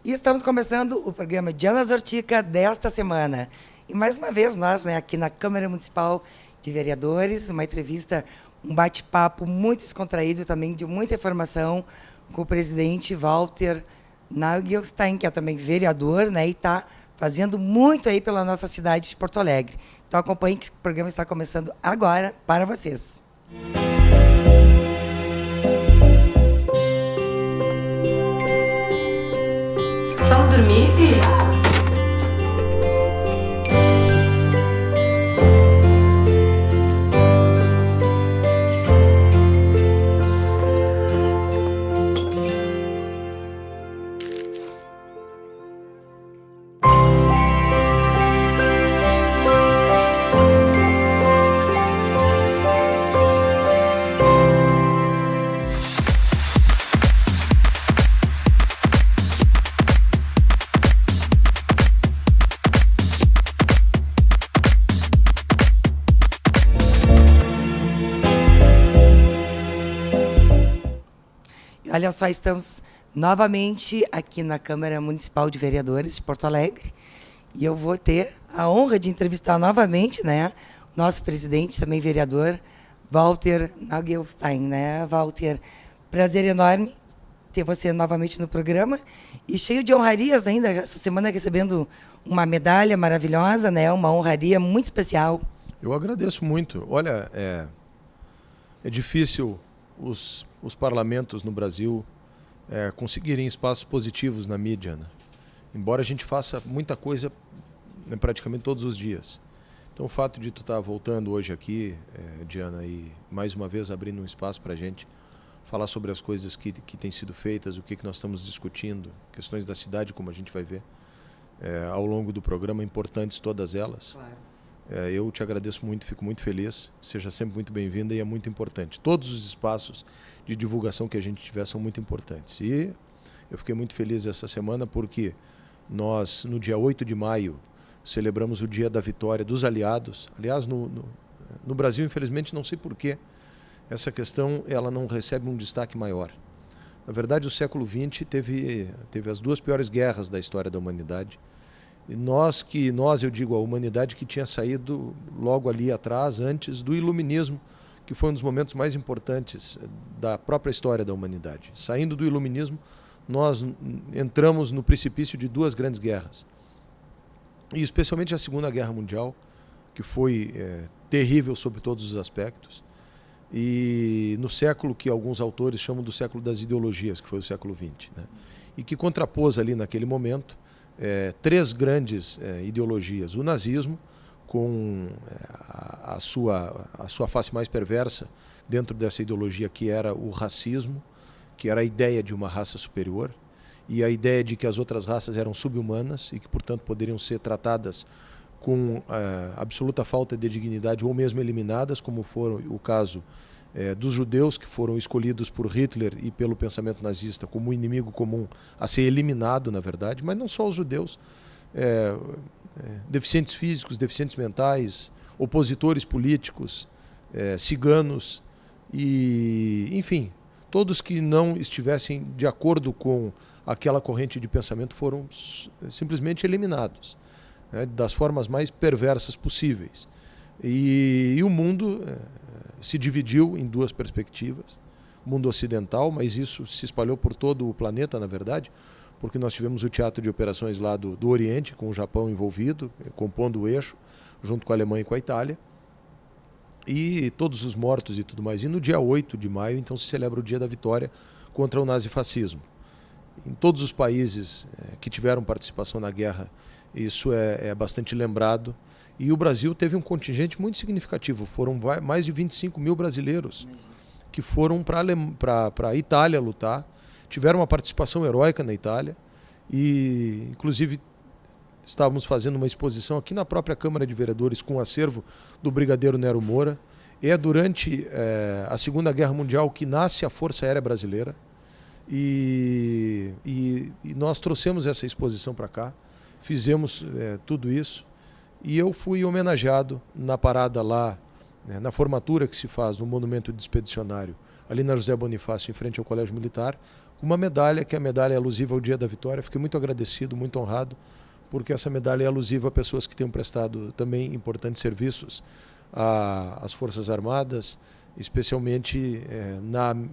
E estamos começando o programa Diana Zortica desta semana. E mais uma vez nós, aqui na Câmara Municipal de Vereadores, uma entrevista, um bate-papo muito descontraído também, de muita informação, com o presidente Walter Nagelstein, que é também vereador, e está fazendo muito aí pela nossa cidade de Porto Alegre. Então acompanhe que o programa está começando agora para vocês. Vamos dormir, filha? Olha só, estamos novamente aqui na Câmara Municipal de Vereadores de Porto Alegre e eu vou ter a honra de entrevistar novamente, nosso presidente, também vereador, Walter Nagelstein, Walter, prazer enorme ter você novamente no programa e cheio de honrarias ainda, essa semana recebendo uma medalha maravilhosa, uma honraria muito especial. Eu agradeço muito. Olha, é difícil os parlamentos no Brasil conseguirem espaços positivos na mídia, embora a gente faça muita coisa praticamente todos os dias. Então o fato de tu estar voltando hoje aqui, Diana, e mais uma vez abrindo um espaço para a gente falar sobre as coisas que têm sido feitas, o que nós estamos discutindo, questões da cidade, como a gente vai ver ao longo do programa, importantes todas elas. Claro. Eu te agradeço muito, fico muito feliz, seja sempre muito bem-vinda e é muito importante. Todos os espaços de divulgação que a gente tiver são muito importantes. E eu fiquei muito feliz essa semana porque nós, no dia 8 de maio, celebramos o Dia da Vitória dos Aliados. Aliás, no Brasil, infelizmente, não sei porquê, essa questão ela não recebe um destaque maior. Na verdade, o século XX teve as duas piores guerras da história da humanidade. E eu digo, a humanidade que tinha saído logo ali atrás, antes do Iluminismo, que foi um dos momentos mais importantes da própria história da humanidade. Saindo do Iluminismo, nós entramos no precipício de duas grandes guerras. E especialmente a Segunda Guerra Mundial, que foi terrível sob todos os aspectos. E no século que alguns autores chamam do século das ideologias, que foi o século XX. E que contrapôs ali naquele momento três grandes ideologias. O nazismo, com a sua face mais perversa dentro dessa ideologia, que era o racismo, que era a ideia de uma raça superior, e a ideia de que as outras raças eram subhumanas e que, portanto, poderiam ser tratadas com absoluta falta de dignidade ou mesmo eliminadas, como foi o caso dos judeus, que foram escolhidos por Hitler e pelo pensamento nazista como um inimigo comum a ser eliminado, na verdade, mas não só os judeus, deficientes físicos, deficientes mentais, opositores políticos, ciganos e, enfim, todos que não estivessem de acordo com aquela corrente de pensamento foram simplesmente eliminados, das formas mais perversas possíveis. E o mundo se dividiu em duas perspectivas, o mundo ocidental, mas isso se espalhou por todo o planeta, na verdade, porque nós tivemos o teatro de operações lá do Oriente, com o Japão envolvido, compondo o eixo, junto com a Alemanha e com a Itália, e todos os mortos e tudo mais. E no dia 8 de maio, então, se celebra o Dia da Vitória contra o nazifascismo. Em todos os países que tiveram participação na guerra, isso é bastante lembrado. E o Brasil teve um contingente muito significativo. Foram mais de 25 mil brasileiros que foram para a Itália lutar. Tiveram uma participação heróica na Itália. E, inclusive, estávamos fazendo uma exposição aqui na própria Câmara de Vereadores com o acervo do Brigadeiro Nero Moura. É durante a Segunda Guerra Mundial que nasce a Força Aérea Brasileira. E nós trouxemos essa exposição para cá. Fizemos tudo isso. E eu fui homenageado na parada lá, na formatura que se faz no Monumento Expedicionário, ali na José Bonifácio, em frente ao Colégio Militar, uma medalha, que é a medalha alusiva ao Dia da Vitória. Fiquei muito agradecido, muito honrado, porque essa medalha é alusiva a pessoas que tenham prestado também importantes serviços às Forças Armadas, especialmente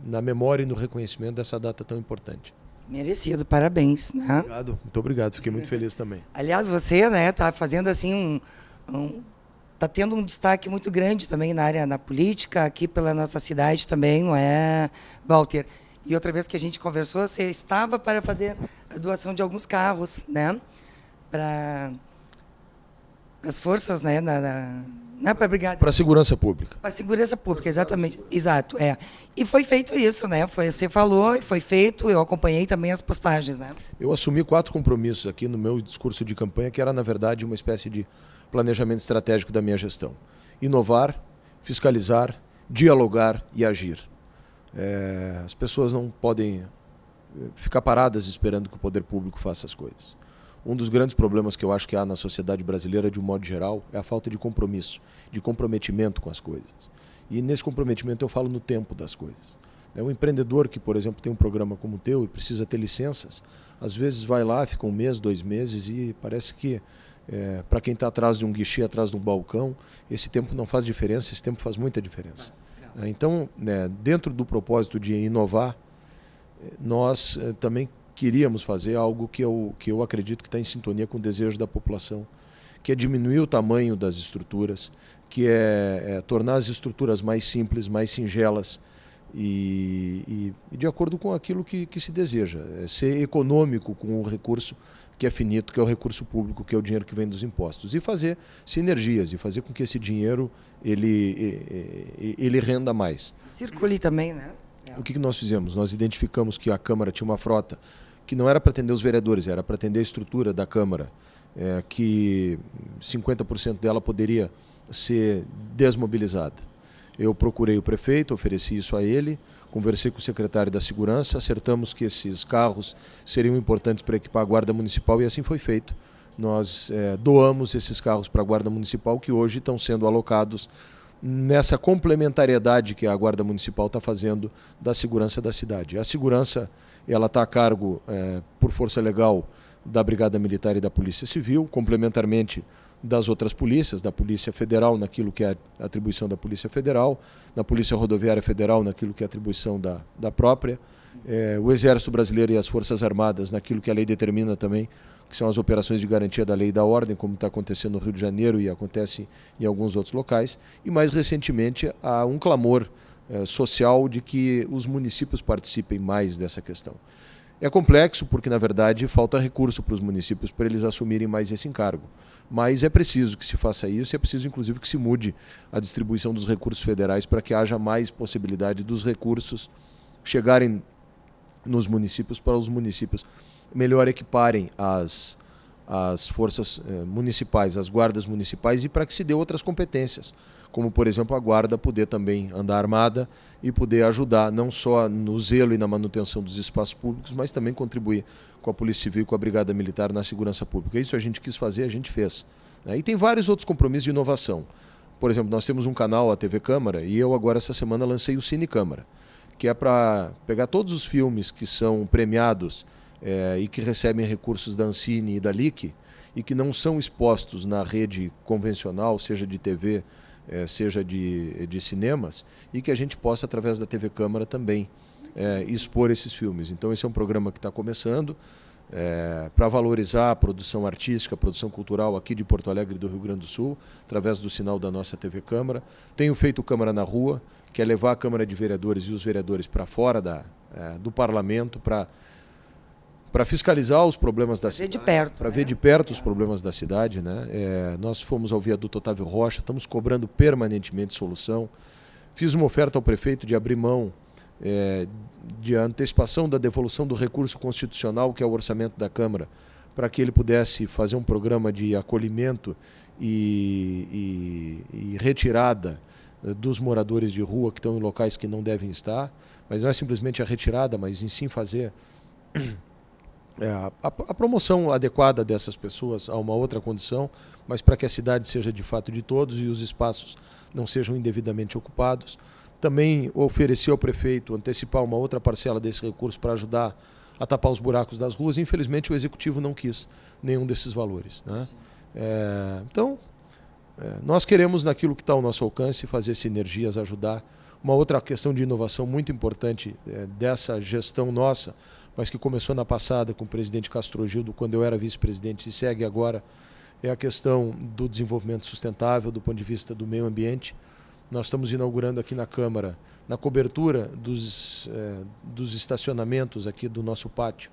na memória e no reconhecimento dessa data tão importante. Merecido, parabéns, né? Obrigado, muito obrigado, fiquei muito feliz também. Aliás, você, né, tá fazendo assim tá tendo um destaque muito grande também na política, aqui pela nossa cidade também, não é, Walter? E outra vez que a gente conversou, você estava para fazer a doação de alguns carros, né? Para as forças, né? Para a brigada. Para a segurança pública. Para a segurança pública, exatamente. Exato, E foi feito isso, né? Você falou e foi feito, eu acompanhei também as postagens, né? Eu assumi 4 compromissos aqui no meu discurso de campanha, que era, na verdade, uma espécie de planejamento estratégico da minha gestão. Inovar, fiscalizar, dialogar e agir. As pessoas não podem ficar paradas esperando que o poder público faça as coisas. Um dos grandes problemas que eu acho que há na sociedade brasileira, de um modo geral, é a falta de compromisso, de comprometimento com as coisas. E nesse comprometimento eu falo no tempo das coisas. Um empreendedor que, por exemplo, tem um programa como o teu e precisa ter licenças, às vezes vai lá, fica 1 mês, 2 meses e parece que para quem está atrás de um guichê, atrás de um balcão, esse tempo não faz diferença, esse tempo faz muita diferença. Então, dentro do propósito de inovar, nós também queríamos fazer algo que eu acredito que está em sintonia com o desejo da população, que é diminuir o tamanho das estruturas, que é tornar as estruturas mais simples, mais singelas e de acordo com aquilo que se deseja, ser econômico com o recurso que é finito, que é o recurso público, que é o dinheiro que vem dos impostos, e fazer sinergias, e fazer com que esse dinheiro ele renda mais. Circule também, né? O que nós fizemos? Nós identificamos que a Câmara tinha uma frota que não era para atender os vereadores, era para atender a estrutura da Câmara, que 50% dela poderia ser desmobilizada. Eu procurei o prefeito, ofereci isso a ele, conversei com o secretário da Segurança, acertamos que esses carros seriam importantes para equipar a Guarda Municipal e assim foi feito. Nós doamos esses carros para a Guarda Municipal, que hoje estão sendo alocados nessa complementariedade que a Guarda Municipal está fazendo da segurança da cidade. A segurança ela está a cargo, por força legal, da Brigada Militar e da Polícia Civil, complementarmente das outras polícias, da Polícia Federal naquilo que é a atribuição da Polícia Federal, da Polícia Rodoviária Federal naquilo que é a atribuição da própria, o Exército Brasileiro e as Forças Armadas naquilo que a lei determina também, que são as operações de garantia da lei e da ordem, como está acontecendo no Rio de Janeiro e acontece em alguns outros locais, e mais recentemente há um clamor social de que os municípios participem mais dessa questão. É complexo porque, na verdade, falta recurso para os municípios para eles assumirem mais esse encargo. Mas é preciso que se faça isso e é preciso, inclusive, que se mude a distribuição dos recursos federais para que haja mais possibilidade dos recursos chegarem nos municípios, para os municípios melhor equiparem as forças municipais, as guardas municipais, e para que se dê outras competências, como, por exemplo, a guarda poder também andar armada e poder ajudar não só no zelo e na manutenção dos espaços públicos, mas também contribuir com a Polícia Civil e com a Brigada Militar na segurança pública. Isso a gente quis fazer, a gente fez. E tem vários outros compromissos de inovação. Por exemplo, nós temos um canal, a TV Câmara, e eu agora essa semana lancei o Cine Câmara, que é para pegar todos os filmes que são premiados e que recebem recursos da Ancine e da LIC e que não são expostos na rede convencional, seja de TV, seja de cinemas, e que a gente possa, através da TV Câmara, também expor esses filmes. Então esse é um programa que está começando para valorizar a produção artística, a produção cultural aqui de Porto Alegre e do Rio Grande do Sul, através do sinal da nossa TV Câmara. Tenho feito Câmara na Rua, que é levar a Câmara de Vereadores e os vereadores para fora do Parlamento, para fiscalizar os problemas da cidade, para ver de perto os problemas da cidade, né? Nós fomos ao viaduto Otávio Rocha, estamos cobrando permanentemente solução. Fiz uma oferta ao prefeito de abrir mão de antecipação da devolução do recurso constitucional, que é o orçamento da Câmara, para que ele pudesse fazer um programa de acolhimento e retirada dos moradores de rua que estão em locais que não devem estar, mas não é simplesmente a retirada, mas em sim fazer a promoção adequada dessas pessoas a uma outra condição, mas para que a cidade seja de fato de todos e os espaços não sejam indevidamente ocupados. Também ofereci ao prefeito antecipar uma outra parcela desse recurso para ajudar a tapar os buracos das ruas. Infelizmente, o Executivo não quis nenhum desses valores, né? Nós queremos, naquilo que está ao nosso alcance, fazer sinergias, ajudar. Uma outra questão de inovação muito importante dessa gestão nossa, mas que começou na passada com o presidente Castrogildo, quando eu era vice-presidente, e segue agora, é a questão do desenvolvimento sustentável do ponto de vista do meio ambiente. Nós estamos inaugurando aqui na Câmara, na cobertura dos estacionamentos aqui do nosso pátio,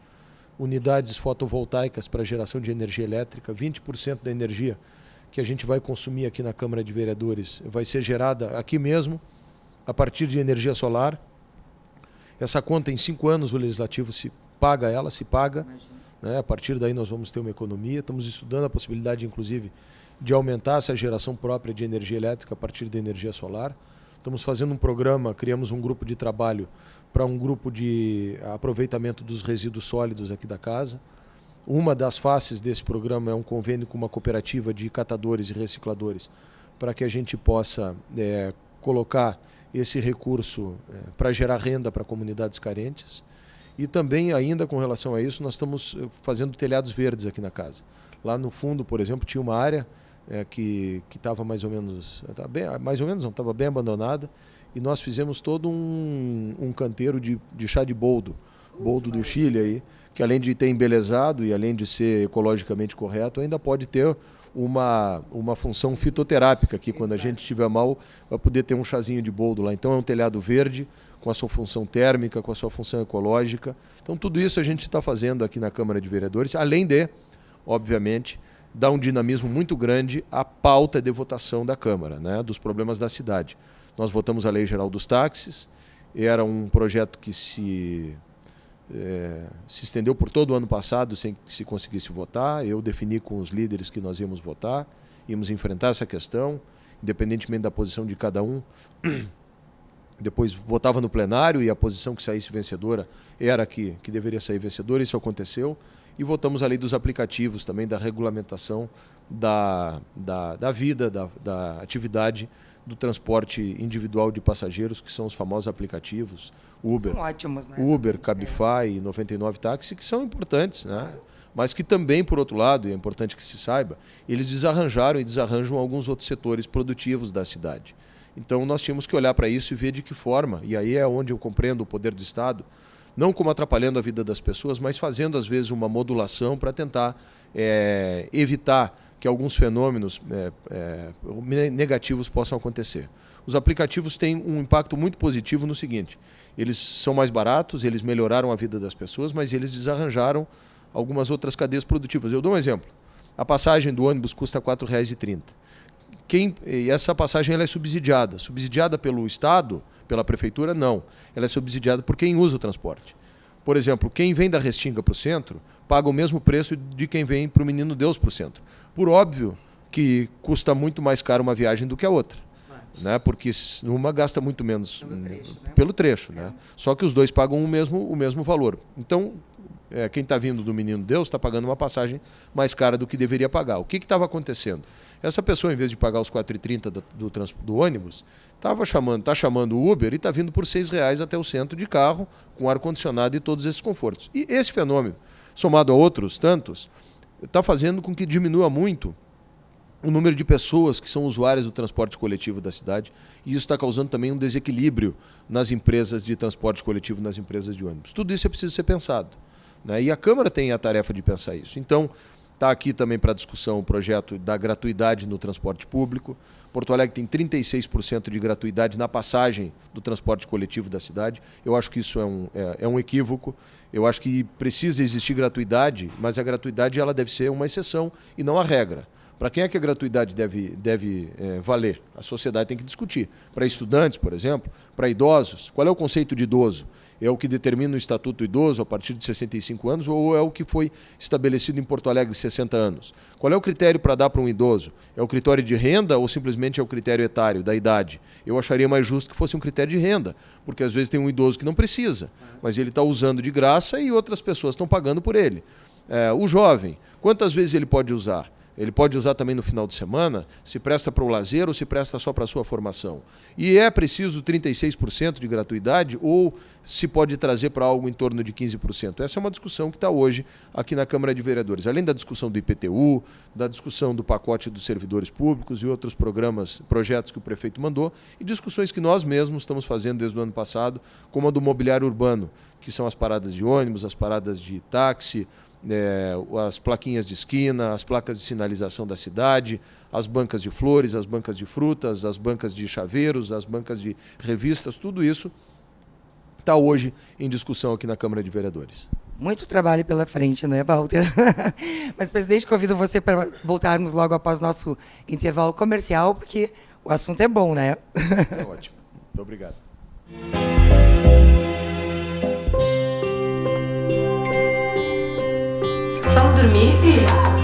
unidades fotovoltaicas para geração de energia elétrica. 20% da energia que a gente vai consumir aqui na Câmara de Vereadores vai ser gerada aqui mesmo, a partir de energia solar. Essa conta, em 5 anos, o Legislativo se paga, né? A partir daí nós vamos ter uma economia. Estamos estudando a possibilidade, inclusive, de aumentar essa geração própria de energia elétrica a partir da energia solar. Estamos fazendo um programa, criamos um grupo de trabalho para um grupo de aproveitamento dos resíduos sólidos aqui da casa. Uma das faces desse programa é um convênio com uma cooperativa de catadores e recicladores para que a gente possa colocar esse recurso para gerar renda para comunidades carentes. E também, ainda com relação a isso, nós estamos fazendo telhados verdes aqui na casa. Lá no fundo, por exemplo, tinha uma área que estava mais ou menos não, estava bem abandonada, e nós fizemos todo um canteiro de chá de boldo do Chile aí, que além de ter embelezado e além de ser ecologicamente correto, ainda pode ter uma função fitoterápica aqui. Quando a gente estiver mal, vai poder ter um chazinho de boldo lá. Então é um telhado verde, com a sua função térmica, com a sua função ecológica. Então tudo isso a gente está fazendo aqui na Câmara de Vereadores, além de, obviamente, dar um dinamismo muito grande à pauta de votação da Câmara, né, dos problemas da cidade. Nós votamos a Lei Geral dos Táxis, era um projeto que se estendeu por todo o ano passado sem que se conseguisse votar. Eu defini com os líderes que nós íamos votar, íamos enfrentar essa questão, independentemente da posição de cada um. Depois votava no plenário e a posição que saísse vencedora era a que deveria sair vencedora. Isso aconteceu. E votamos a lei dos aplicativos também, da regulamentação da vida, da atividade do transporte individual de passageiros, que são os famosos aplicativos Uber. São ótimos, né? Uber, Cabify e 99 Táxi, que são importantes, né? Mas que também, por outro lado, e é importante que se saiba, eles desarranjaram e desarranjam alguns outros setores produtivos da cidade. Então nós tínhamos que olhar para isso e ver de que forma, e aí é onde eu compreendo o poder do Estado, não como atrapalhando a vida das pessoas, mas fazendo às vezes uma modulação para tentar evitar que alguns fenômenos negativos possam acontecer. Os aplicativos têm um impacto muito positivo no seguinte: eles são mais baratos, eles melhoraram a vida das pessoas, mas eles desarranjaram algumas outras cadeias produtivas. Eu dou um exemplo. A passagem do ônibus custa R$ 4,30. E essa passagem ela é subsidiada. Subsidiada pelo Estado, pela Prefeitura, não. Ela é subsidiada por quem usa o transporte. Por exemplo, quem vem da Restinga para o centro paga o mesmo preço de quem vem para o Menino Deus para o centro. Por óbvio que custa muito mais caro uma viagem do que a outra, né? Porque uma gasta muito menos pelo trecho, né? Só que os dois pagam o mesmo valor. Então, quem está vindo do Menino Deus está pagando uma passagem mais cara do que deveria pagar. O que estava acontecendo? Essa pessoa, em vez de pagar os R$ 4,30 do ônibus, está chamando o Uber e está vindo por R$ 6,00 até o centro de carro, com ar-condicionado e todos esses confortos. E esse fenômeno, somado a outros tantos, está fazendo com que diminua muito o número de pessoas que são usuárias do transporte coletivo da cidade, e isso está causando também um desequilíbrio nas empresas de transporte coletivo, nas empresas de ônibus. Tudo isso é preciso ser pensado, né? E a Câmara tem a tarefa de pensar isso. Então, está aqui também para discussão o projeto da gratuidade no transporte público. Porto Alegre tem 36% de gratuidade na passagem do transporte coletivo da cidade. Eu acho que isso é um equívoco. Eu acho que precisa existir gratuidade, mas a gratuidade ela deve ser uma exceção e não a regra. Para quem é que a gratuidade deve valer? A sociedade tem que discutir. Para estudantes, por exemplo, para idosos. Qual é o conceito de idoso? É o que determina o Estatuto do Idoso a partir de 65 anos ou é o que foi estabelecido em Porto Alegre, 60 anos? Qual é o critério para dar para um idoso? É o critério de renda ou simplesmente é o critério etário, da idade? Eu acharia mais justo que fosse um critério de renda, porque às vezes tem um idoso que não precisa, mas ele está usando de graça e outras pessoas estão pagando por ele. O jovem, quantas vezes ele pode usar? Ele pode usar também no final de semana, se presta para o lazer ou se presta só para a sua formação. E é preciso 36% de gratuidade ou se pode trazer para algo em torno de 15%? Essa é uma discussão que está hoje aqui na Câmara de Vereadores. Além da discussão do IPTU, da discussão do pacote dos servidores públicos e outros projetos que o prefeito mandou, e discussões que nós mesmos estamos fazendo desde o ano passado, como a do mobiliário urbano, que são as paradas de ônibus, as paradas de táxi, as plaquinhas de esquina, as placas de sinalização da cidade, as bancas de flores, as bancas de frutas, as bancas de chaveiros, as bancas de revistas, tudo isso está hoje em discussão aqui na Câmara de Vereadores. Muito trabalho pela frente, né, Walter? Mas, presidente, convido você para voltarmos logo após nosso intervalo comercial, porque o assunto é bom, né? É ótimo. Muito obrigado. Vamos dormir, filha?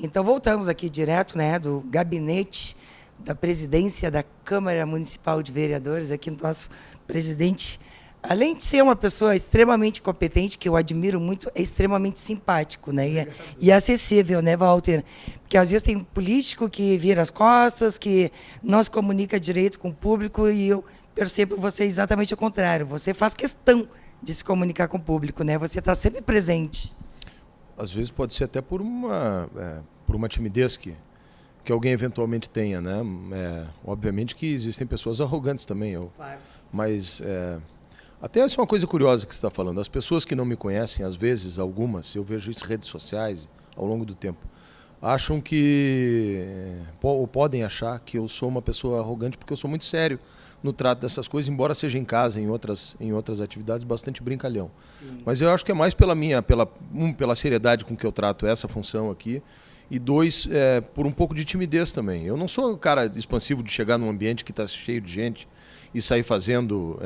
Então, voltamos aqui direto, né, do gabinete da presidência da Câmara Municipal de Vereadores, aqui no nosso presidente, além de ser uma pessoa extremamente competente, que eu admiro muito, é extremamente simpático, né, e acessível, né, Walter? Porque às vezes tem um político que vira as costas, que não se comunica direito com o público, e eu percebo você exatamente o contrário. Você faz questão de se comunicar com o público, né? Você está sempre presente. Às vezes pode ser até por uma timidez que alguém eventualmente tenha, né? Obviamente que existem pessoas arrogantes também, Claro. Mas até essa é uma coisa curiosa que você está falando. As pessoas que não me conhecem, às vezes, algumas, eu vejo isso em redes sociais ao longo do tempo, acham que, ou podem achar que eu sou uma pessoa arrogante porque eu sou muito sério no trato dessas coisas, embora seja em casa, em outras atividades, bastante brincalhão. Sim. Mas eu acho que é mais pela seriedade com que eu trato essa função aqui, e dois, por um pouco de timidez também. Eu não sou um cara expansivo de chegar num ambiente que está cheio de gente e sair fazendo,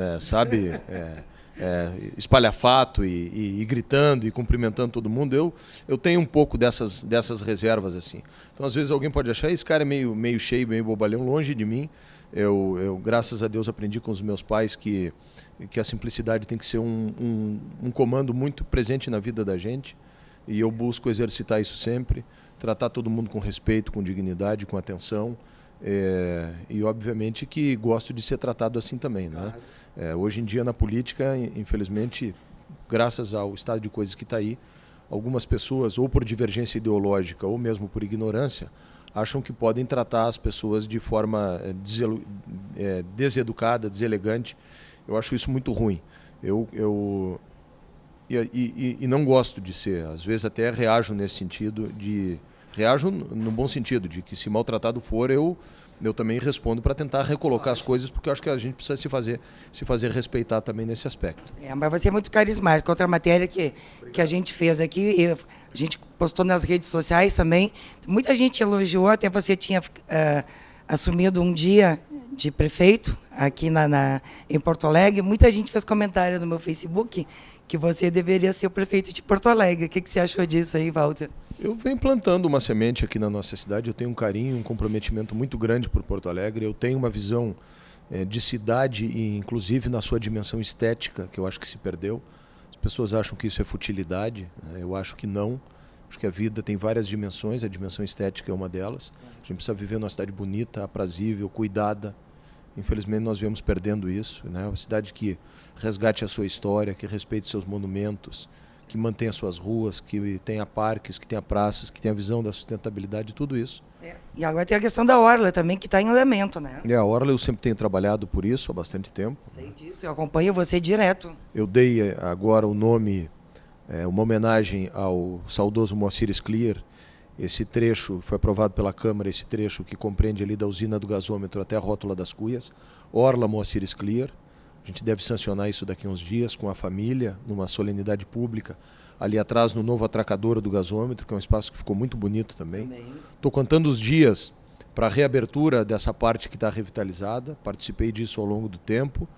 espalhafato e gritando e cumprimentando todo mundo. Eu tenho um pouco dessas reservas assim. Então, às vezes, alguém pode achar esse cara é meio cheio, meio bobalhão, longe de mim. Eu, graças a Deus, aprendi com os meus pais que a simplicidade tem que ser um comando muito presente na vida da gente, e eu busco exercitar isso sempre, tratar todo mundo com respeito, com dignidade, com atenção, e obviamente que gosto de ser tratado assim também, né? Hoje em dia na política, infelizmente, graças ao estado de coisas que está aí, algumas pessoas, ou por divergência ideológica ou mesmo por ignorância, acham que podem tratar as pessoas de forma deseducada, deselegante. Eu acho isso muito ruim. E não gosto de ser. Às vezes até reajo nesse sentido, reajo no bom sentido, de que se maltratado for, eu também respondo para tentar recolocar as coisas, porque eu acho que a gente precisa se fazer respeitar também nesse aspecto. Mas você é muito carismático. Outra matéria que a gente fez aqui, a gente postou nas redes sociais também, muita gente elogiou, até você tinha assumido um dia de prefeito aqui em Porto Alegre. Muita gente fez comentário no meu Facebook que você deveria ser o prefeito de Porto Alegre. O que você achou disso aí, Walter? Eu venho plantando uma semente aqui na nossa cidade. Eu tenho um carinho, um comprometimento muito grande por Porto Alegre. Eu tenho uma visão de cidade, e inclusive na sua dimensão estética, que eu acho que se perdeu. As pessoas acham que isso é futilidade, né? Eu acho que não. Acho que a vida tem várias dimensões, a dimensão estética é uma delas. A gente precisa viver numa cidade bonita, aprazível, cuidada. Infelizmente nós viemos perdendo isso, né? Uma cidade que resgate a sua história, que respeite seus monumentos, que mantenha suas ruas, que tenha parques, que tenha praças, que tenha visão da sustentabilidade, tudo isso. E agora tem a questão da Orla também, que está em andamento, né? A Orla eu sempre tenho trabalhado por isso há bastante tempo. Sei disso, eu acompanho você direto. Eu dei agora o nome, uma homenagem ao saudoso Moacir Scliar, Esse trecho foi aprovado pela Câmara, esse trecho que compreende ali da usina do gasômetro até a rótula das Cuias, Orla Moacir Scliar. A gente deve sancionar isso daqui a uns dias com a família, numa solenidade pública. Ali atrás, no novo atracadouro do gasômetro, que é um espaço que ficou muito bonito também. Estou contando os dias para a reabertura dessa parte que está revitalizada. Participei disso ao longo do tempo.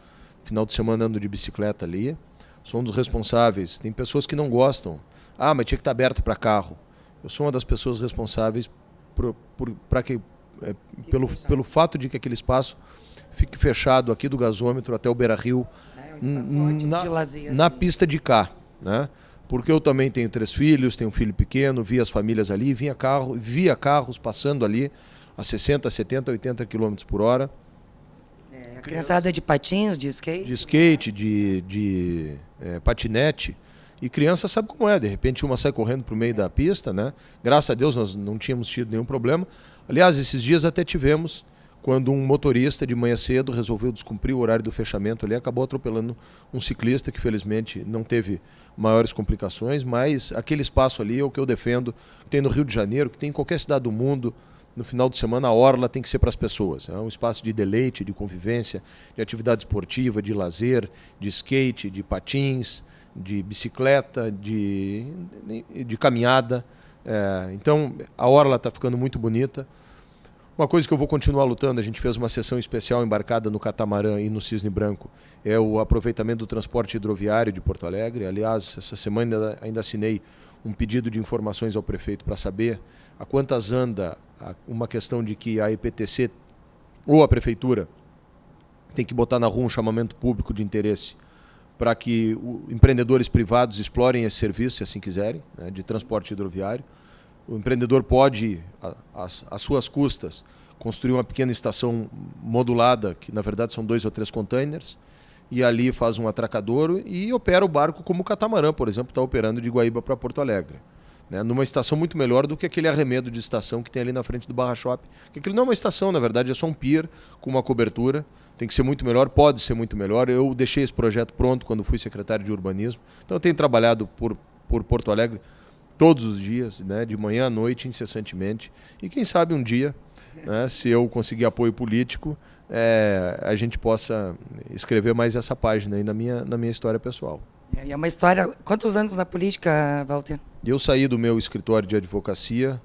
Final de semana ando de bicicleta ali. Sou um dos responsáveis. Tem pessoas que não gostam. Ah, mas tinha que estar aberto para carro. Eu sou uma das pessoas responsáveis pelo fato de que aquele espaço fique fechado aqui do gasômetro até o Beira-Rio, na pista de cá, né? Porque eu também tenho 3 filhos, tenho um filho pequeno, vi as famílias ali, via carros passando ali a 60, 70, 80 km por hora. A criançada de patins, de skate? De skate, de patinete. E criança sabe como é, de repente uma sai correndo para o meio da pista, né? Graças a Deus nós não tínhamos tido nenhum problema. Aliás, esses dias até tivemos, quando um motorista de manhã cedo resolveu descumprir o horário do fechamento ali, acabou atropelando um ciclista que felizmente não teve maiores complicações, mas aquele espaço ali é o que eu defendo, que tem no Rio de Janeiro, que tem em qualquer cidade do mundo. No final de semana a orla tem que ser para as pessoas. É um espaço de deleite, de convivência, de atividade esportiva, de lazer, de skate, de patins, de bicicleta, de caminhada. Então a orla está ficando muito bonita. Uma coisa que eu vou continuar lutando, a gente fez uma sessão especial embarcada no catamarã e no Cisne Branco, é o aproveitamento do transporte hidroviário de Porto Alegre. Aliás, essa semana ainda assinei um pedido de informações ao prefeito para saber a quantas anda uma questão de que a EPTC ou a prefeitura tem que botar na rua um chamamento público de interesse para que empreendedores privados explorem esse serviço, se assim quiserem, né, de transporte hidroviário. O empreendedor pode, às suas custas, construir uma pequena estação modulada, que na verdade são 2 ou 3 containers, e ali faz um atracadouro e opera o barco como o catamarã, por exemplo, está operando de Guaíba para Porto Alegre. Né, numa estação muito melhor do que aquele arremedo de estação que tem ali na frente do Barra Shopping. Porque aquilo não é uma estação, na verdade, é só um pier com uma cobertura. Tem que ser muito melhor, pode ser muito melhor. Eu deixei esse projeto pronto quando fui secretário de urbanismo. Então eu tenho trabalhado por Porto Alegre todos os dias, né, de manhã à noite, incessantemente. E quem sabe um dia, né, se eu conseguir apoio político, a gente possa escrever mais essa página aí na minha história pessoal. E é uma história... Quantos anos na política, Walter? Eu saí do meu escritório de advocacia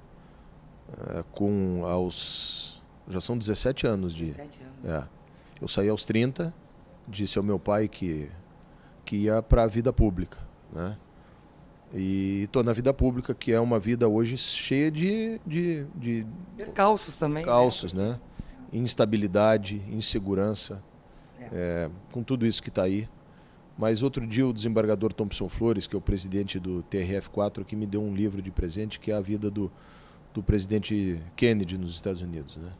já são 17 anos. 17 anos. Eu saí aos 30, disse ao meu pai que ia para a vida pública, né? E estou na vida pública, que é uma vida hoje cheia de percalços também. Percalços, né? Instabilidade, insegurança, com tudo isso que está aí. Mas outro dia o desembargador Thompson Flores, que é o presidente do TRF4, que me deu um livro de presente, que é a vida do presidente Kennedy nos Estados Unidos, né?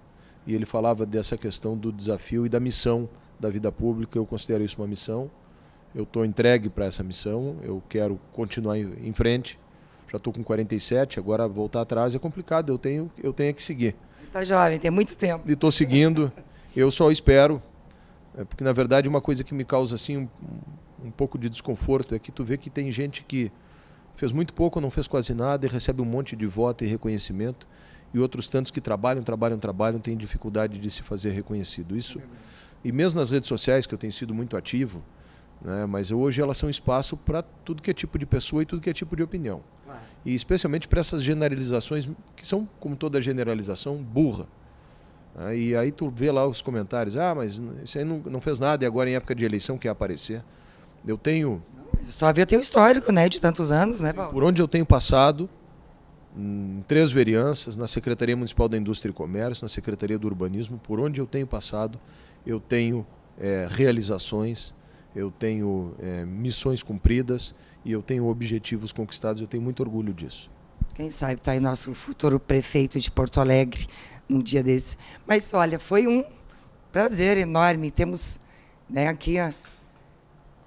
E ele falava dessa questão do desafio e da missão da vida pública. Eu considero isso uma missão. Eu estou entregue para essa missão, eu quero continuar em frente. Já estou com 47, agora voltar atrás é complicado, eu tenho que seguir. Está jovem, tem muito tempo. E estou seguindo, eu só espero, porque na verdade uma coisa que me causa assim um pouco de desconforto é que tu vê que tem gente que fez muito pouco, não fez quase nada e recebe um monte de voto e reconhecimento, e outros tantos que trabalham, têm dificuldade de se fazer reconhecido. Isso, e mesmo nas redes sociais, que eu tenho sido muito ativo, né, mas hoje elas são espaço para tudo que é tipo de pessoa e tudo que é tipo de opinião. Claro. E especialmente para essas generalizações, que são, como toda generalização, burra. E aí tu vê lá os comentários, mas isso aí não fez nada e agora em época de eleição quer aparecer. Eu tenho... Só havia teu histórico, né, de tantos anos, né, Paulo? Por onde eu tenho passado, em 3 vereanças, na Secretaria Municipal da Indústria e Comércio, na Secretaria do Urbanismo, por onde eu tenho passado, eu tenho realizações, eu tenho missões cumpridas e eu tenho objetivos conquistados. Eu tenho muito orgulho disso. Quem sabe está aí nosso futuro prefeito de Porto Alegre um dia desse. Mas, olha, foi um prazer enorme. Temos, né, aqui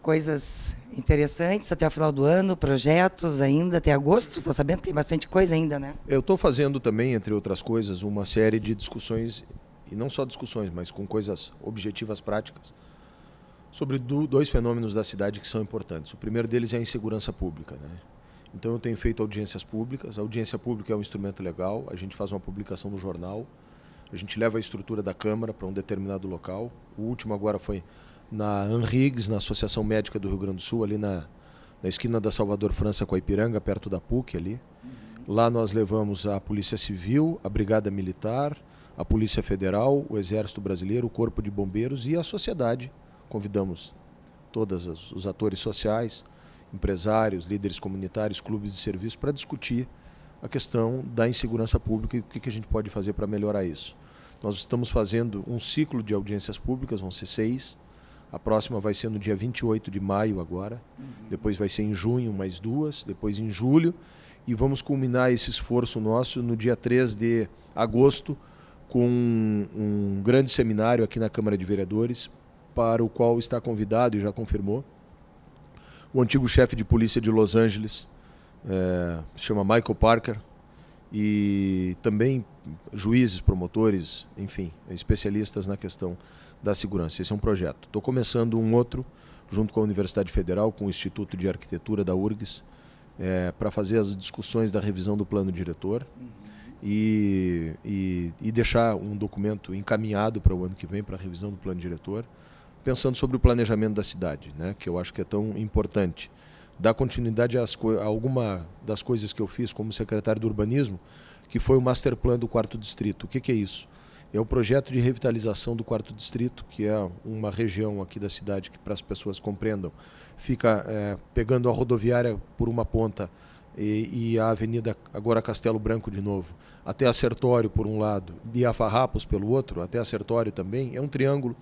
coisas interessantes até o final do ano, projetos ainda até agosto. Estou sabendo que tem bastante coisa ainda, né? Eu estou fazendo também, entre outras coisas, uma série de discussões, e não só discussões, mas com coisas objetivas práticas, sobre 2 fenômenos da cidade que são importantes. O primeiro deles é a insegurança pública, né? Então eu tenho feito audiências públicas. A audiência pública é um instrumento legal. A gente faz uma publicação no jornal. A gente leva a estrutura da Câmara para um determinado local. O último agora foi na ANRIGS, na Associação Médica do Rio Grande do Sul, ali na esquina da Salvador França com a Ipiranga, perto da PUC ali. Lá nós levamos a Polícia Civil, a Brigada Militar, a Polícia Federal, o Exército Brasileiro, o Corpo de Bombeiros e a sociedade. Convidamos todos os atores sociais, empresários, líderes comunitários, clubes de serviço para discutir a questão da insegurança pública e o que a gente pode fazer para melhorar isso. Nós estamos fazendo um ciclo de audiências públicas, vão ser 6. A próxima vai ser no dia 28 de maio agora, depois vai ser em junho mais 2, depois em julho, e vamos culminar esse esforço nosso no dia 3 de agosto com um grande seminário aqui na Câmara de Vereadores, para o qual está convidado e já confirmou o antigo chefe de polícia de Los Angeles, se chama Michael Parker, e também juízes, promotores, enfim, especialistas na questão da segurança. Esse é um projeto. Estou começando um outro, junto com a Universidade Federal, com o Instituto de Arquitetura da URGS, para fazer as discussões da revisão do plano diretor e deixar um documento encaminhado para o ano que vem para a revisão do plano diretor, pensando sobre o planejamento da cidade, né, que eu acho que é tão importante. Dar continuidade a alguma das coisas que eu fiz como secretário do Urbanismo, que foi o Master Plan do 4º Distrito. O que é isso? É o projeto de revitalização do 4º Distrito, que é uma região aqui da cidade que, para as pessoas compreendam, fica pegando a rodoviária por uma ponta e a avenida agora Castelo Branco de novo, até a Sertório por um lado e a Farrapos pelo outro, até a Sertório também. É um triângulo.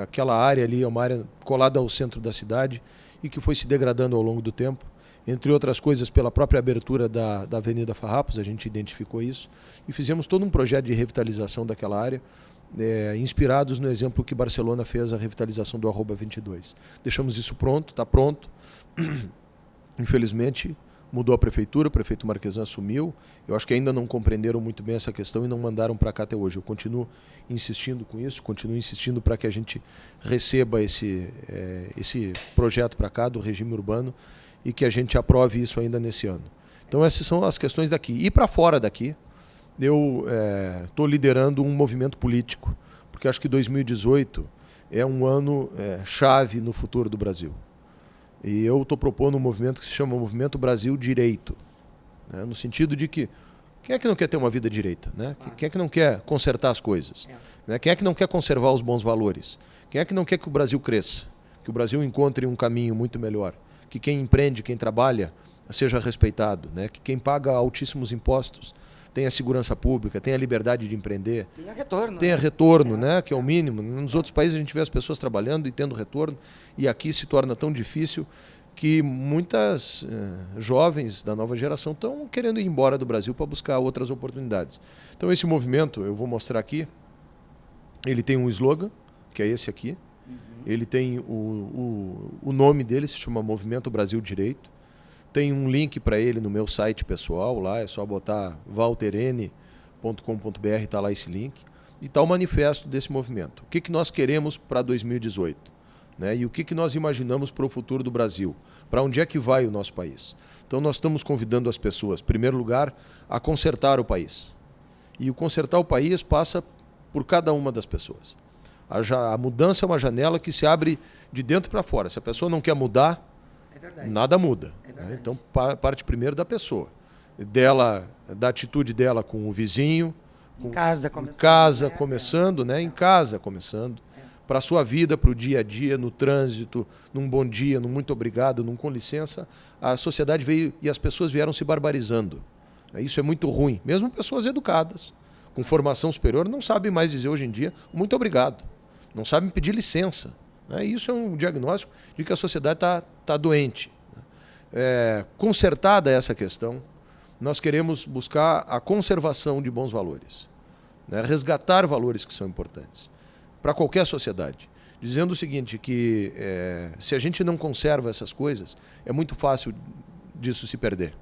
Aquela área ali é uma área colada ao centro da cidade e que foi se degradando ao longo do tempo. Entre outras coisas, pela própria abertura da Avenida Farrapos, a gente identificou isso e fizemos todo um projeto de revitalização daquela área, inspirados no exemplo que Barcelona fez, a revitalização do Arroba 22. Deixamos isso pronto, está pronto. Infelizmente, mudou a prefeitura, o prefeito Marquesan assumiu. Eu acho que ainda não compreenderam muito bem essa questão e não mandaram para cá até hoje. Eu continuo insistindo com isso, continuo insistindo para que a gente receba esse projeto para cá do regime urbano e que a gente aprove isso ainda nesse ano. Então essas são as questões daqui. E para fora daqui, eu estou liderando um movimento político, porque acho que 2018 é um ano chave no futuro do Brasil. E eu estou propondo um movimento que se chama Movimento Brasil Direito, né? No sentido de que quem é que não quer ter uma vida direita, né? Quem é que não quer consertar as coisas? Né? Quem é que não quer conservar os bons valores? Quem é que não quer que o Brasil cresça? Que o Brasil encontre um caminho muito melhor? Que quem empreende, quem trabalha, seja respeitado, né? Que quem paga altíssimos impostos tenha segurança pública, tenha liberdade de empreender. Tenha retorno, né? Que é o mínimo. Nos outros países a gente vê as pessoas trabalhando e tendo retorno, e aqui se torna tão difícil que muitas jovens da nova geração estão querendo ir embora do Brasil para buscar outras oportunidades. Então esse movimento, eu vou mostrar aqui, ele tem um slogan, que é esse aqui. Ele tem o nome dele, se chama Movimento Brasil Direito. Tem um link para ele no meu site pessoal, lá é só botar waltern.com.br, está lá esse link. E está o manifesto desse movimento. O que nós queremos para 2018? Né? E o que nós imaginamos para o futuro do Brasil? Para onde é que vai o nosso país? Então nós estamos convidando as pessoas, em primeiro lugar, a consertar o país. E o consertar o país passa por cada uma das pessoas. A mudança é uma janela que se abre de dentro para fora. Se a pessoa não quer mudar, nada muda. Né? Então parte primeiro da pessoa, da atitude dela com o vizinho, em casa começando, né? Em casa começando, para a sua vida, para o dia a dia, no trânsito, num bom dia, num muito obrigado, num com licença. A sociedade veio e as pessoas vieram se barbarizando. Isso é muito ruim. Mesmo pessoas educadas, com formação superior, não sabem mais dizer hoje em dia muito obrigado. Não sabem pedir licença. Isso é um diagnóstico de que a sociedade está doente. Consertada essa questão, nós queremos buscar a conservação de bons valores, né? Resgatar valores que são importantes para qualquer sociedade. Dizendo o seguinte, que se a gente não conserva essas coisas, é muito fácil disso se perder.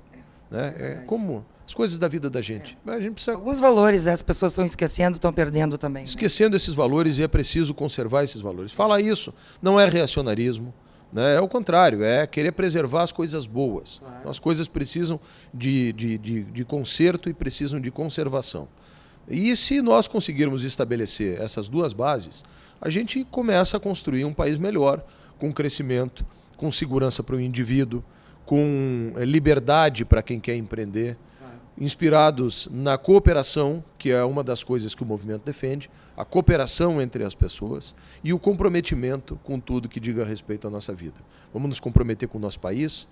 Né? Como as coisas da vida da gente. A gente precisa... Alguns valores as pessoas estão esquecendo, estão perdendo também. Esquecendo esses valores, e é preciso conservar esses valores. Fala isso, não é reacionarismo, né? É o contrário, é querer preservar as coisas boas. Claro. Então, as coisas precisam de conserto e precisam de conservação. E se nós conseguirmos estabelecer essas duas bases, a gente começa a construir um país melhor, com crescimento, com segurança para o indivíduo, com liberdade para quem quer empreender, inspirados na cooperação, que é uma das coisas que o movimento defende, a cooperação entre as pessoas e o comprometimento com tudo que diga respeito à nossa vida. Vamos nos comprometer com o nosso país,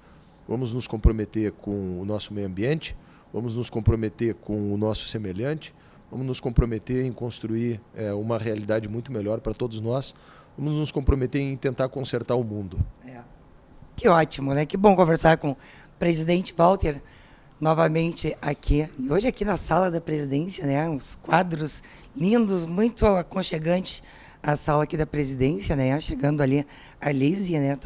vamos nos comprometer com o nosso meio ambiente, vamos nos comprometer com o nosso semelhante, vamos nos comprometer em construir uma realidade muito melhor para todos nós, vamos nos comprometer em tentar consertar o mundo. Que ótimo, né? Que bom conversar com o presidente Walter novamente aqui. E hoje aqui na sala da presidência, né? Uns quadros lindos, muito aconchegantes a sala aqui da presidência, né? Chegando ali a Lísia, né?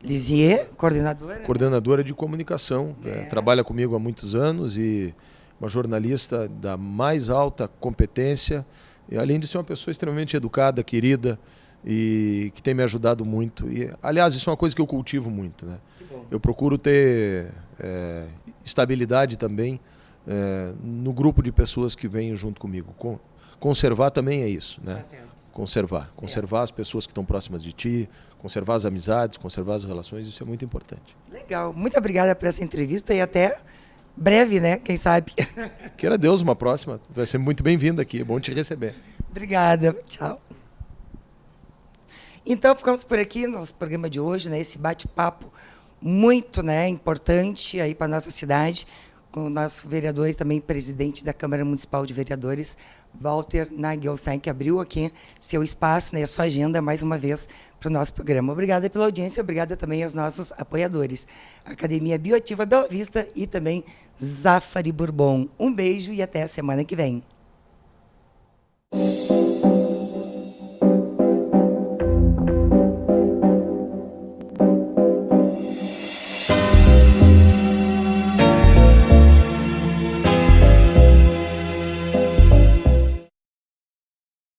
Lisier, coordenadora. Coordenadora de comunicação. Trabalha comigo há muitos anos e uma jornalista da mais alta competência, e além de ser uma pessoa extremamente educada, querida, e que tem me ajudado muito. E, aliás, isso é uma coisa que eu cultivo muito, né? Eu procuro ter estabilidade também no grupo de pessoas que vêm junto comigo. Conservar também é isso, né? Conservar as pessoas que estão próximas de ti, conservar as amizades, conservar as relações, isso é muito importante. Legal, muito obrigada por essa entrevista e até breve, né? Quem sabe? Queira Deus, uma próxima. Vai ser muito bem-vinda aqui, é bom te receber. Obrigada, tchau. Então, ficamos por aqui no nosso programa de hoje, né? Esse bate-papo muito, né, importante aí para a nossa cidade, com o nosso vereador e também presidente da Câmara Municipal de Vereadores, Walter Nagelstein, que abriu aqui seu espaço, né, a sua agenda, mais uma vez, para o nosso programa. Obrigada pela audiência, obrigada também aos nossos apoiadores, Academia Bioativa Bela Vista e também Zafari Bourbon. Um beijo e até a semana que vem.